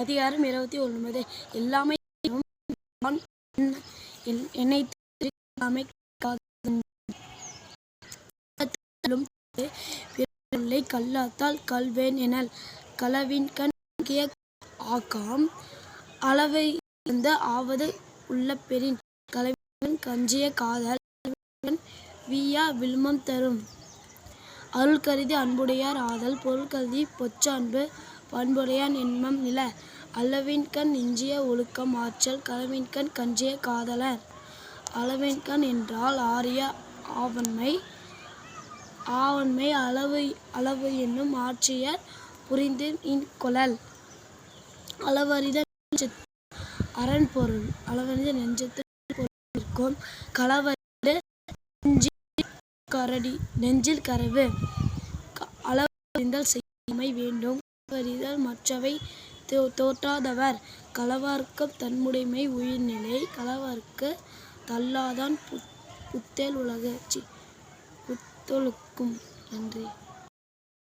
அதிகாரம் 29. எல்லாமை என்னை கல்லாத்தால் கல்வேன் எனல் களவின்கண் ஆக்காம் அளவை ஆவது உள்ள பெறின் களவின்கண் கஞ்சிய காதல் வீயா விழுமம் தரும். அருள் கருதி அன்புடையார் ஆதல் பொருள் கருதி பொச்ச அன்பு பண்புடையான் என்மம் நில அளவின்கண் இஞ்சிய ஒழுக்கம் ஆற்றல் களவின்கண் கஞ்சிய காதலர். அளவின்கண் என்றால் ஆரிய ஆவன்மை அளவு என்னும் ஆட்சியர் புரிந்து கொளல். அளவறிதல் அறன்பொருள் அளவறிந்த நெஞ்சத்து இருக்கும் களவறிந்து நெஞ்சில் கரவு. அளவறிதல் செய்யாமை வேண்டும் களவறிதல் மற்றவை தோற்றாதவர். களவார்க்கும் தன்முடைமை உயிர்நிலை களவார்க்கு தள்ளாதான் புத்தேள் உலகு. புத்தொழுக்கும். நன்றி.